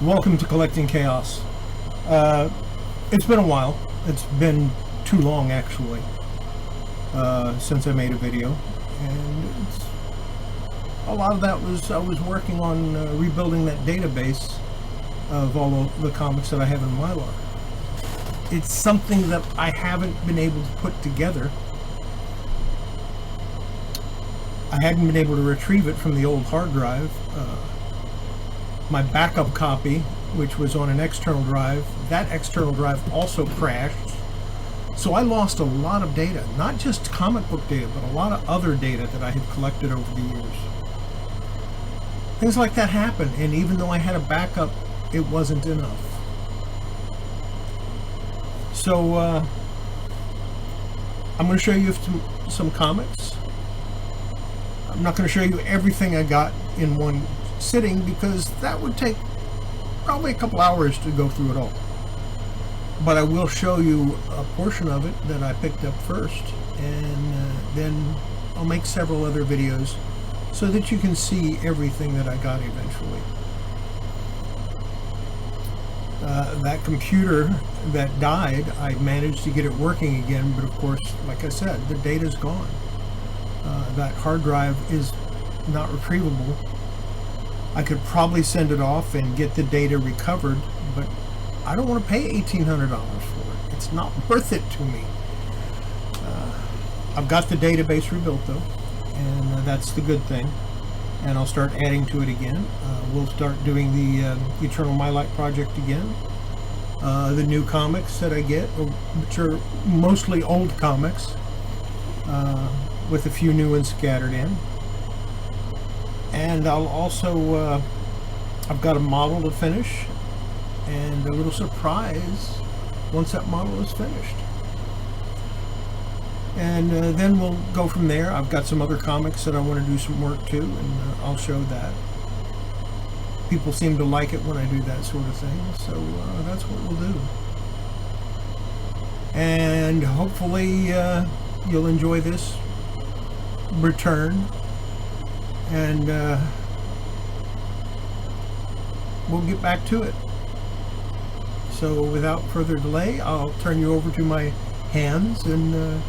Welcome to Collecting Chaos. It's been a while. It's been too long, actually, since I made a video. And a lot of that was I was working on rebuilding that database of all of the comics that I have in Mylar. It's something that I haven't been able to put together. I hadn't been able to retrieve it from the old hard drive. My backup copy, which was on an external drive, that external drive also crashed. So I lost a lot of data, not just comic book data, but a lot of other data that I had collected over the years. Things like that happen, and even though I had a backup, it wasn't enough. So I'm going to show you some comics. I'm not going to show you everything I got in one sitting because that would take probably a couple hours to go through it all. But I will show you a portion of it that I picked up first, and then I'll make several other videos so that you can see everything that I got eventually. That computer that died, I managed to get it working again, but of course, like I said, the data's gone. That hard drive is not retrievable. I could probably send it off and get the data recovered, but I don't want to pay $1,800 for it. It's not worth it to me. I've got the database rebuilt though, and that's the good thing. And I'll start adding to it again. We'll start doing the Eternal Mylight project again. The new comics that I get, which are mostly old comics, with a few new ones scattered in. And I'll also, I've got a model to finish and a little surprise once that model is finished. And then we'll go from there. I've got some other comics that I want to do some work to, and I'll show that. People seem to like it when I do that sort of thing, so that's what we'll do. And hopefully you'll enjoy this return, and we'll get back to it. So without further delay, I'll turn you over to my hands, and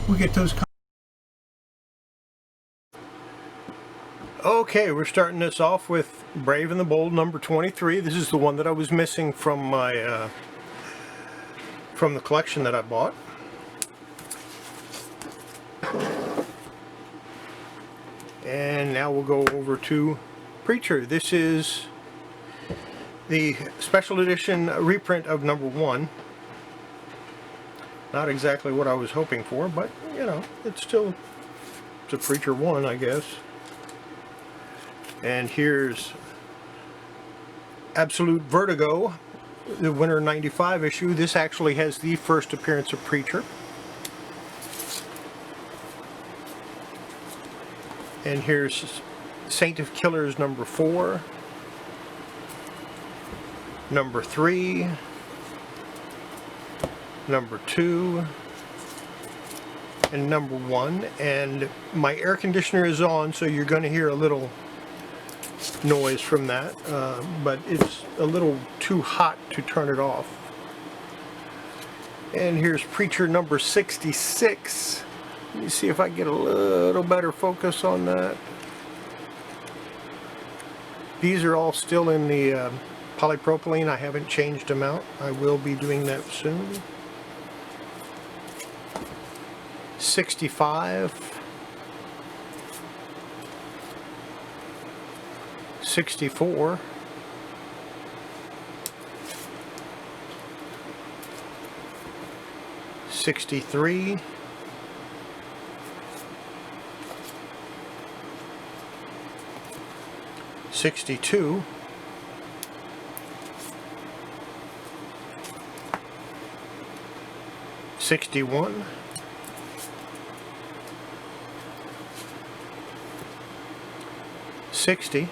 we'll get those. Okay, we're starting this off with Brave and the Bold number 23. This is the one that I was missing from my from the collection that I bought. And now we'll go over to Preacher. This is the special edition reprint of number 1. Not exactly what I was hoping for, but you know, it's a Preacher 1, I guess. And here's Absolute Vertigo, the Winter 95 issue. This actually has the first appearance of Preacher. And here's Saint of Killers number 4, number 3, number 2, and number 1. And my air conditioner is on, so you're going to hear a little noise from that, but it's a little too hot to turn it off. And here's Preacher number 66. Let me see if I can get a little better focus on that. These are all still in the polypropylene. I haven't changed them out. I will be doing that soon. 65. 64. 63. 62, 61, 60,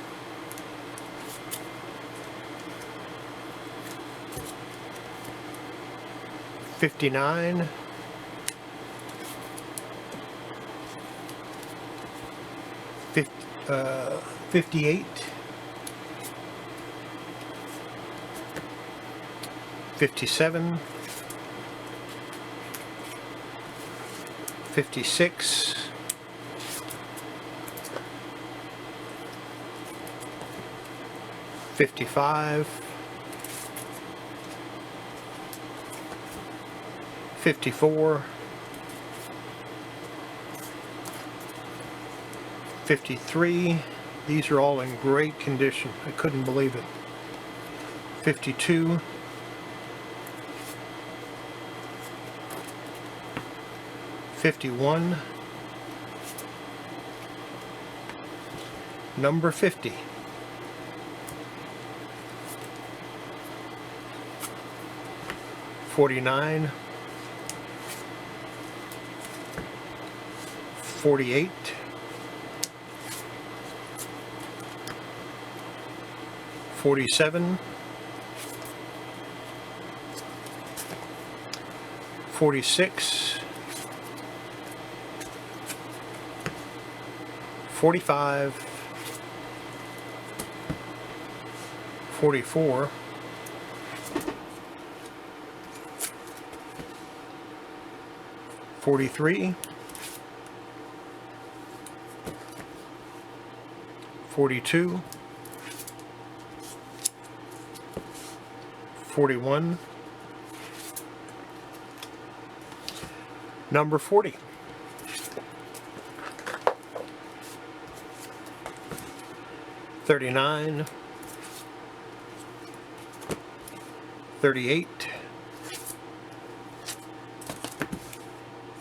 59, 58, 57, 56, 55, 54, 53. These are all in great condition. I couldn't believe it. 52, 51, number 50, 49, 48, 47, 46, 45, 44, 43, 42, 41, number 40, 39, 38,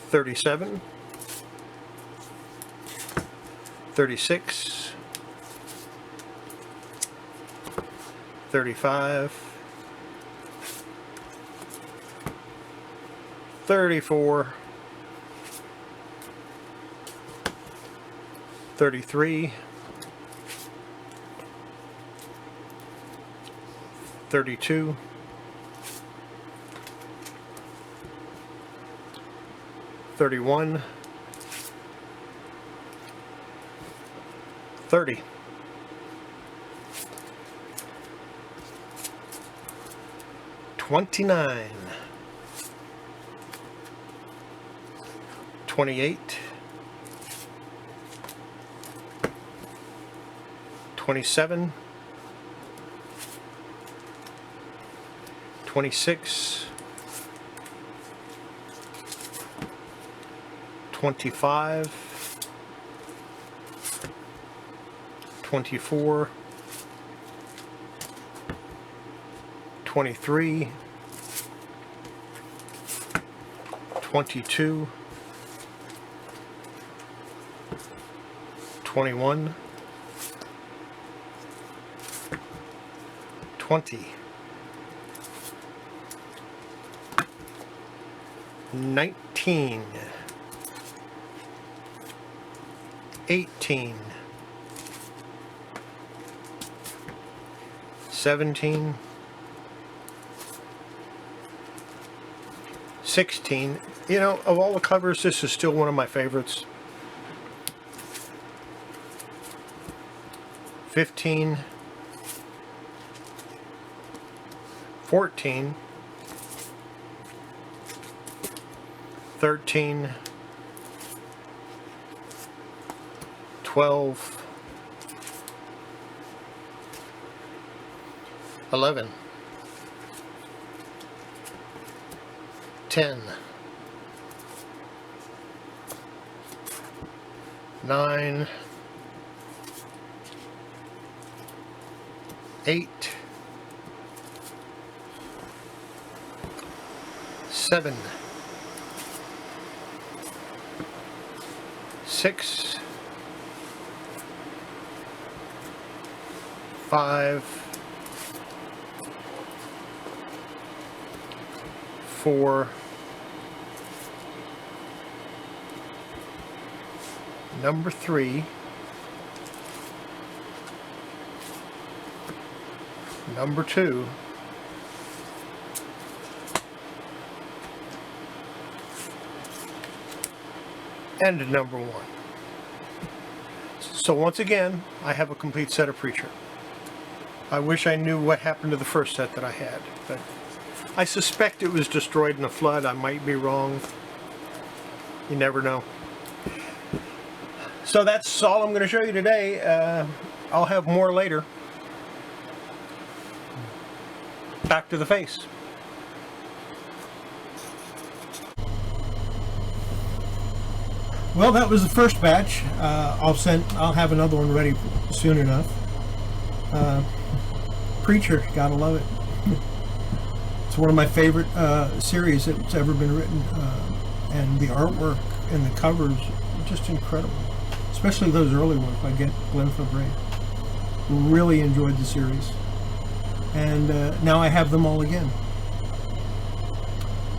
37, 36, 35, 34, 33, 32, 31, 30, 29, 28, 27, 26, 25, 24, 23, 22, 21, 20, 19, 18, 17, 16. You know, of all the covers, this is still one of my favorites. 15, 14, 13, 12, 11, 10, 9, 8, 7, 6, 5, 4, number 3, number 2, and number 1. So once again, I have a complete set of Preacher. I wish I knew what happened to the first set that I had, but I suspect it was destroyed in a flood. I might be wrong. You never know. So that's all I'm going to show you today. I'll have more later. Back to the face. Well, that was the first batch. I'll have another one ready soon enough. Preacher, gotta love it. It's one of my favorite series that's ever been written, and the artwork and the covers are just incredible. Especially those early ones by Glenn Fabry. Really enjoyed the series, and now I have them all again.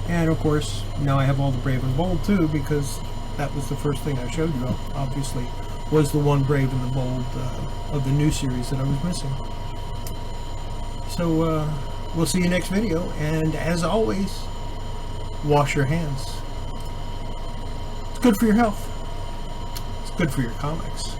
And of course, now I have all the Brave and Bold too, because that was the first thing I showed you. Obviously, was the one Brave and the Bold of the new series that I was missing. So we'll see you next video, and as always, wash your hands. It's good for your health. It's good for your comics.